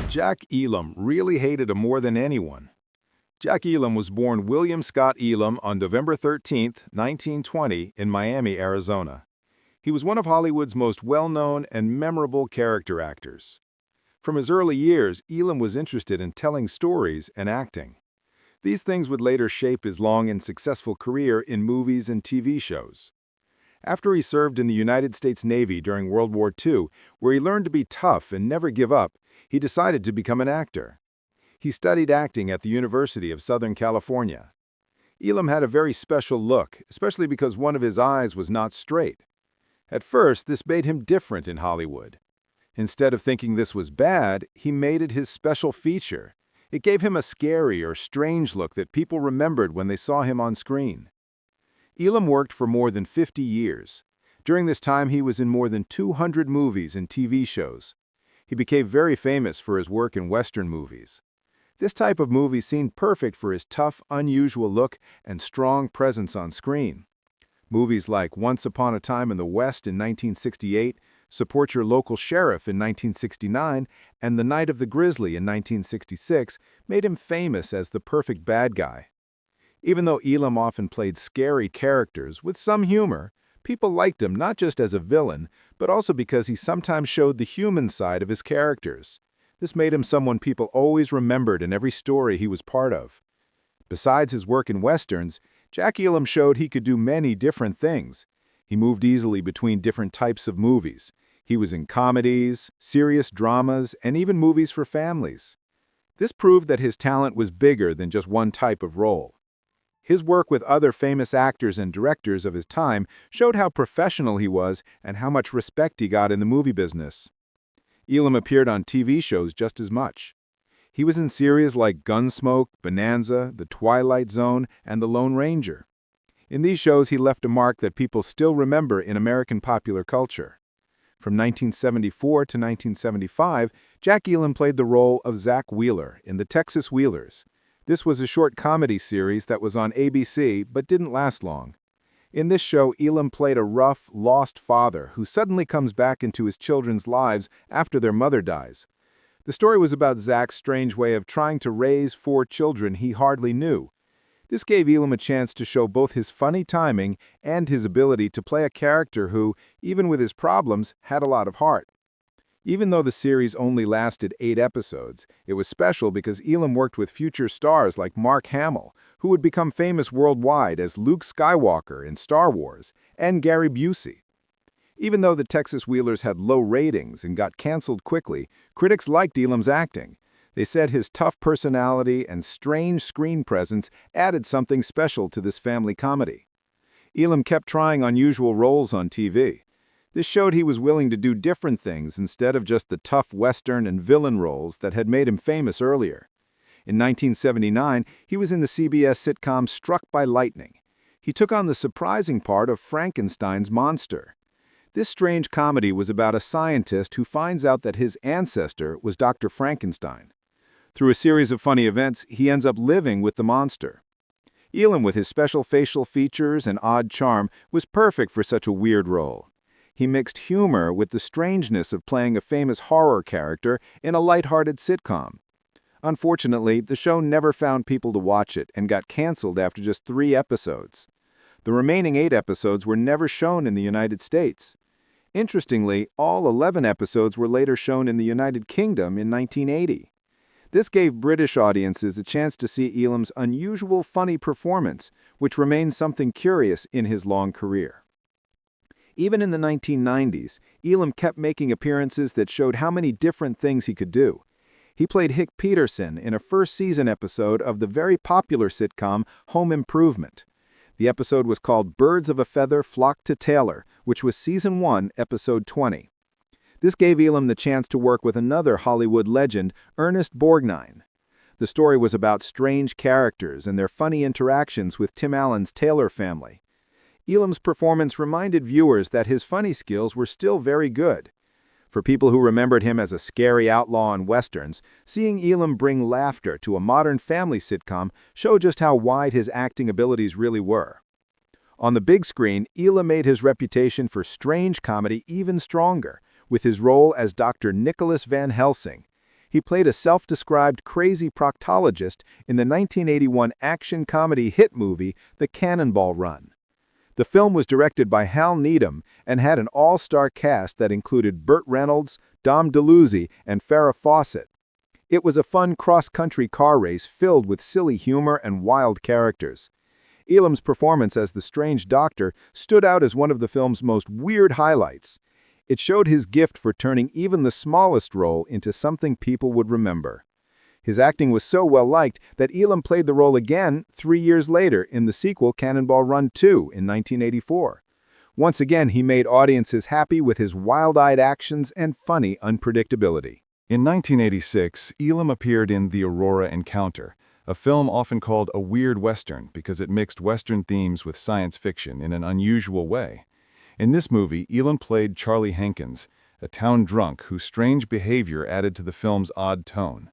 Jack Elam really hated him more than anyone. Jack Elam was born William Scott Elam on November 13, 1920, in Miami, Arizona. He was one of Hollywood's most well-known and memorable character actors. From his early years, Elam was interested in telling stories and acting. These things would later shape his long and successful career in movies and TV shows. After he served in the United States Navy during World War II, where he learned to be tough and never give up, he decided to become an actor. He studied acting at the University of Southern California. Elam had a very special look, especially because one of his eyes was not straight. At first, this made him different in Hollywood. Instead of thinking this was bad, he made it his special feature. It gave him a scary or strange look that people remembered when they saw him on screen. Elam worked for more than 50 years. During this time, he was in more than 200 movies and TV shows. He became very famous for his work in Western movies. This type of movie seemed perfect for his tough, unusual look and strong presence on screen. Movies like Once Upon a Time in the West in 1968, Support Your Local Sheriff in 1969, and The Night of the Grizzly in 1966 made him famous as the perfect bad guy. Even though Elam often played scary characters with some humor, people liked him not just as a villain, but also because he sometimes showed the human side of his characters. This made him someone people always remembered in every story he was part of. Besides his work in westerns, Jack Elam showed he could do many different things. He moved easily between different types of movies. He was in comedies, serious dramas, and even movies for families. This proved that his talent was bigger than just one type of role. His work with other famous actors and directors of his time showed how professional he was and how much respect he got in the movie business. Elam appeared on TV shows just as much. He was in series like Gunsmoke, Bonanza, The Twilight Zone, and The Lone Ranger. In these shows, he left a mark that people still remember in American popular culture. From 1974 to 1975, Jack Elam played the role of Zach Wheeler in The Texas Wheelers. This was a short comedy series that was on ABC but didn't last long. In this show, Elam played a rough, lost father who suddenly comes back into his children's lives after their mother dies. The story was about Zach's strange way of trying to raise 4 children he hardly knew. This gave Elam a chance to show both his funny timing and his ability to play a character who, even with his problems, had a lot of heart. Even though the series only lasted 8 episodes, it was special because Elam worked with future stars like Mark Hamill, who would become famous worldwide as Luke Skywalker in Star Wars, and Gary Busey. Even though the Texas Wheelers had low ratings and got canceled quickly, critics liked Elam's acting. They said his tough personality and strange screen presence added something special to this family comedy. Elam kept trying unusual roles on TV. This showed he was willing to do different things instead of just the tough Western and villain roles that had made him famous earlier. In 1979, he was in the CBS sitcom Struck by Lightning. He took on the surprising part of Frankenstein's monster. This strange comedy was about a scientist who finds out that his ancestor was Dr. Frankenstein. Through a series of funny events, he ends up living with the monster. Elam, with his special facial features and odd charm, was perfect for such a weird role. He mixed humor with the strangeness of playing a famous horror character in a lighthearted sitcom. Unfortunately, the show never found people to watch it and got canceled after just 3 episodes. The remaining 8 episodes were never shown in the United States. Interestingly, all 11 episodes were later shown in the United Kingdom in 1980. This gave British audiences a chance to see Elam's unusual funny performance, which remains something curious in his long career. Even in the 1990s, Elam kept making appearances that showed how many different things he could do. He played Hick Peterson in a first-season episode of the very popular sitcom Home Improvement. The episode was called Birds of a Feather Flock to Taylor, which was Season 1, Episode 20. This gave Elam the chance to work with another Hollywood legend, Ernest Borgnine. The story was about strange characters and their funny interactions with Tim Allen's Taylor family. Elam's performance reminded viewers that his funny skills were still very good. For people who remembered him as a scary outlaw in westerns, seeing Elam bring laughter to a modern family sitcom showed just how wide his acting abilities really were. On the big screen, Elam made his reputation for strange comedy even stronger, with his role as Dr. Nicholas Van Helsing. He played a self-described crazy proctologist in the 1981 action comedy hit movie The Cannonball Run. The film was directed by Hal Needham and had an all-star cast that included Burt Reynolds, Dom DeLuise, and Farrah Fawcett. It was a fun cross-country car race filled with silly humor and wild characters. Elam's performance as the strange doctor stood out as one of the film's most weird highlights. It showed his gift for turning even the smallest role into something people would remember. His acting was so well-liked that Elam played the role again 3 years later in the sequel Cannonball Run 2 in 1984. Once again, he made audiences happy with his wild-eyed actions and funny unpredictability. In 1986, Elam appeared in The Aurora Encounter, a film often called a weird Western because it mixed Western themes with science fiction in an unusual way. In this movie, Elam played Charlie Hankins, a town drunk whose strange behavior added to the film's odd tone.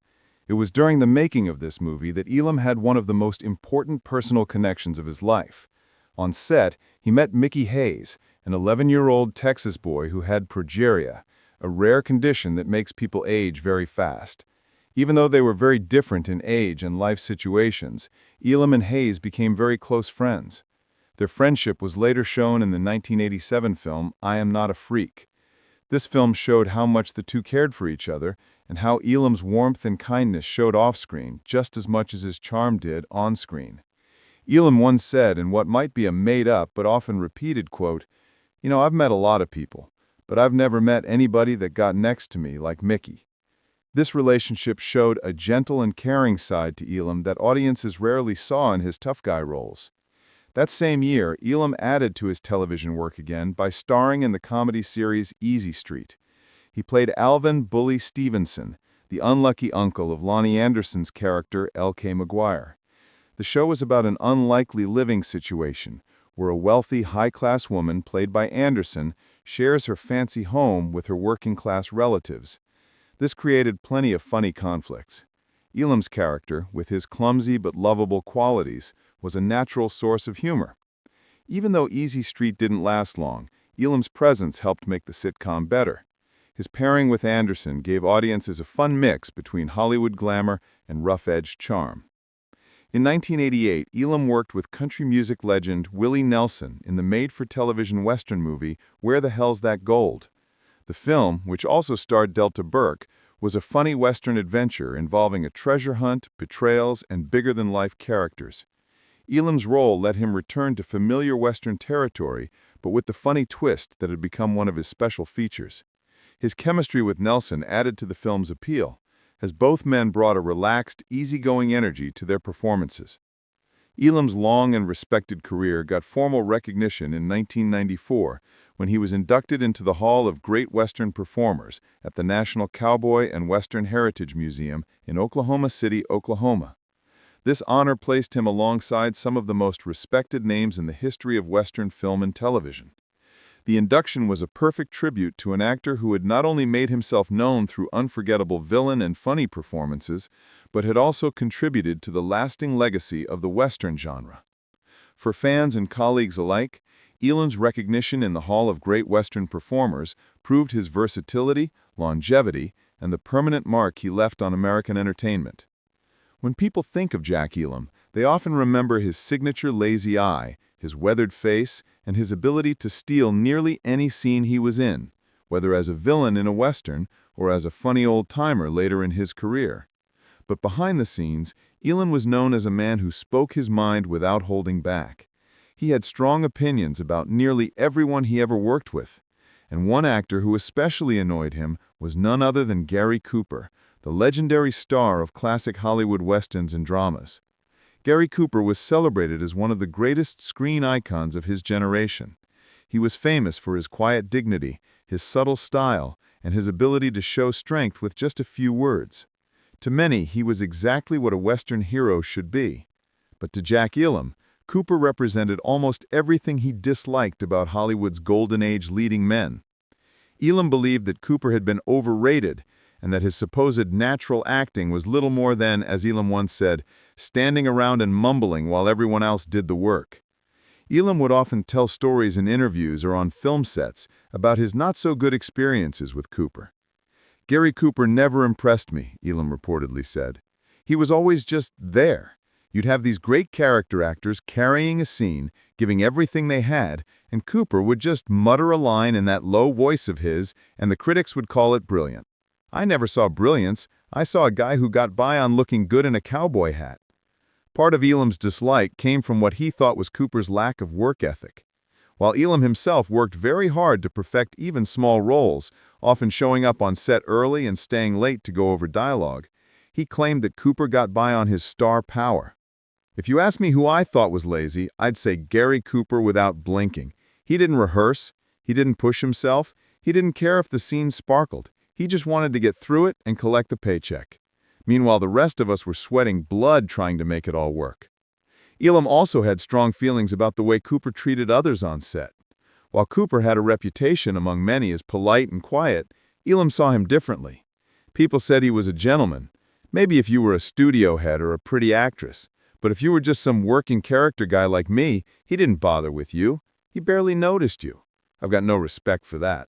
It was during the making of this movie that Elam had one of the most important personal connections of his life. On set, he met Mickey Hayes, an 11-year-old Texas boy who had progeria, a rare condition that makes people age very fast. Even though they were very different in age and life situations, Elam and Hayes became very close friends. Their friendship was later shown in the 1987 film I Am Not a Freak. This film showed how much the two cared for each other and how Elam's warmth and kindness showed off-screen just as much as his charm did on-screen. Elam once said in what might be a made-up but often repeated quote, I've met a lot of people, but I've never met anybody that got next to me like Mickey." This relationship showed a gentle and caring side to Elam that audiences rarely saw in his tough guy roles. That same year, Elam added to his television work again by starring in the comedy series Easy Street. He played Alvin Bully Stevenson, the unlucky uncle of Lonnie Anderson's character L.K. McGuire. The show was about an unlikely living situation, where a wealthy, high-class woman, played by Anderson, shares her fancy home with her working-class relatives. This created plenty of funny conflicts. Elam's character, with his clumsy but lovable qualities, was a natural source of humor. Even though Easy Street didn't last long, Elam's presence helped make the sitcom better. His pairing with Anderson gave audiences a fun mix between Hollywood glamour and rough-edged charm. In 1988, Elam worked with country music legend Willie Nelson in the made-for-television Western movie Where the Hell's That Gold? The film, which also starred Delta Burke, was a funny Western adventure involving a treasure hunt, betrayals, and bigger-than-life characters. Elam's role let him return to familiar Western territory, but with the funny twist that had become one of his special features. His chemistry with Nelson added to the film's appeal, as both men brought a relaxed, easygoing energy to their performances. Elam's long and respected career got formal recognition in 1994 when he was inducted into the Hall of Great Western Performers at the National Cowboy and Western Heritage Museum in Oklahoma City, Oklahoma. This honor placed him alongside some of the most respected names in the history of Western film and television. The induction was a perfect tribute to an actor who had not only made himself known through unforgettable villain and funny performances, but had also contributed to the lasting legacy of the Western genre. For fans and colleagues alike, Elam's recognition in the Hall of Great Western Performers proved his versatility, longevity, and the permanent mark he left on American entertainment. When people think of Jack Elam, they often remember his signature lazy eye, his weathered face, and his ability to steal nearly any scene he was in, whether as a villain in a Western or as a funny old-timer later in his career. But behind the scenes, Elam was known as a man who spoke his mind without holding back. He had strong opinions about nearly everyone he ever worked with, and one actor who especially annoyed him was none other than Gary Cooper, the legendary star of classic Hollywood westerns and dramas. Gary Cooper was celebrated as one of the greatest screen icons of his generation. He was famous for his quiet dignity, his subtle style, and his ability to show strength with just a few words. To many, he was exactly what a Western hero should be. But to Jack Elam, Cooper represented almost everything he disliked about Hollywood's golden age leading men. Elam believed that Cooper had been overrated, and that his supposed natural acting was little more than, as Elam once said, standing around and mumbling while everyone else did the work. Elam would often tell stories in interviews or on film sets about his not-so-good experiences with Cooper. "Gary Cooper never impressed me," Elam reportedly said. "He was always just there. You'd have these great character actors carrying a scene, giving everything they had, and Cooper would just mutter a line in that low voice of his, and the critics would call it brilliant. I never saw brilliance. I saw a guy who got by on looking good in a cowboy hat." Part of Elam's dislike came from what he thought was Cooper's lack of work ethic. While Elam himself worked very hard to perfect even small roles, often showing up on set early and staying late to go over dialogue, he claimed that Cooper got by on his star power. "If you ask me who I thought was lazy, I'd say Gary Cooper without blinking. He didn't rehearse, he didn't push himself, he didn't care if the scene sparkled. He just wanted to get through it and collect the paycheck. Meanwhile, the rest of us were sweating blood trying to make it all work." Elam also had strong feelings about the way Cooper treated others on set. While Cooper had a reputation among many as polite and quiet, Elam saw him differently. People said he was a gentleman, maybe if you were a studio head or a pretty actress, but if you were just some working character guy like me, he didn't bother with you. He barely noticed you. I've got no respect for that.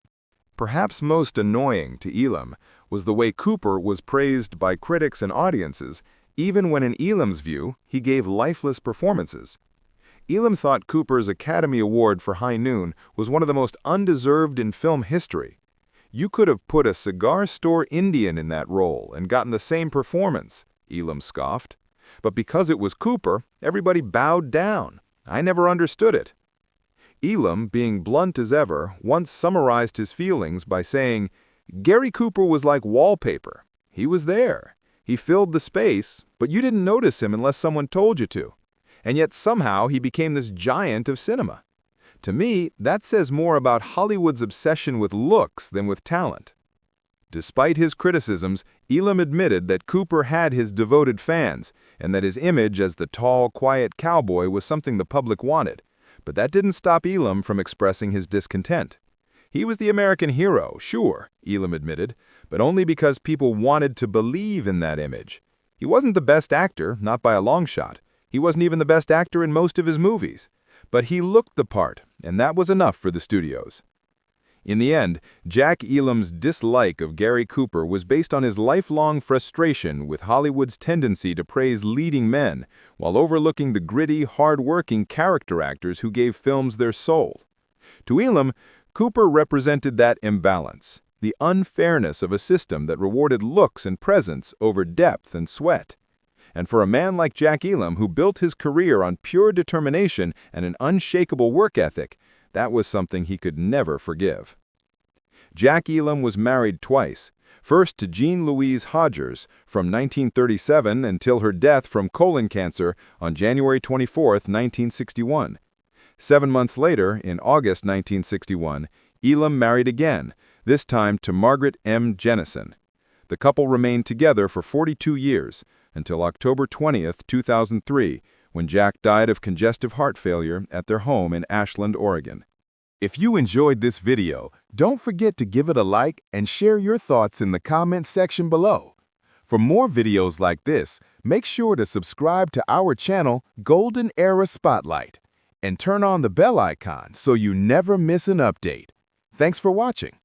Perhaps most annoying to Elam was the way Cooper was praised by critics and audiences, even when in Elam's view, he gave lifeless performances. Elam thought Cooper's Academy Award for High Noon was one of the most undeserved in film history. You could have put a cigar store Indian in that role and gotten the same performance, Elam scoffed. But because it was Cooper, everybody bowed down. I never understood it. Elam, being blunt as ever, once summarized his feelings by saying, "Gary Cooper was like wallpaper. He was there. He filled the space, but you didn't notice him unless someone told you to. And yet somehow he became this giant of cinema. To me, that says more about Hollywood's obsession with looks than with talent." Despite his criticisms, Elam admitted that Cooper had his devoted fans and that his image as the tall, quiet cowboy was something the public wanted. But that didn't stop Elam from expressing his discontent. He was the American hero, sure, Elam admitted, but only because people wanted to believe in that image. He wasn't the best actor, not by a long shot. He wasn't even the best actor in most of his movies. But he looked the part, and that was enough for the studios. In the end, Jack Elam's dislike of Gary Cooper was based on his lifelong frustration with Hollywood's tendency to praise leading men while overlooking the gritty, hard-working character actors who gave films their soul. To Elam, Cooper represented that imbalance, the unfairness of a system that rewarded looks and presence over depth and sweat. And for a man like Jack Elam, who built his career on pure determination and an unshakable work ethic, that was something he could never forgive. Jack Elam was married twice, first to Jean Louise Hodgers from 1937 until her death from colon cancer on January 24, 1961. 7 months later, in August 1961, Elam married again, this time to Margaret M. Jennison. The couple remained together for 42 years, until October 20, 2003, when Jack died of congestive heart failure at their home in Ashland, Oregon. If you enjoyed this video, don't forget to give it a like and share your thoughts in the comments section below. For more videos like this, make sure to subscribe to our channel, Golden Era Spotlight, and turn on the bell icon so you never miss an update. Thanks for watching.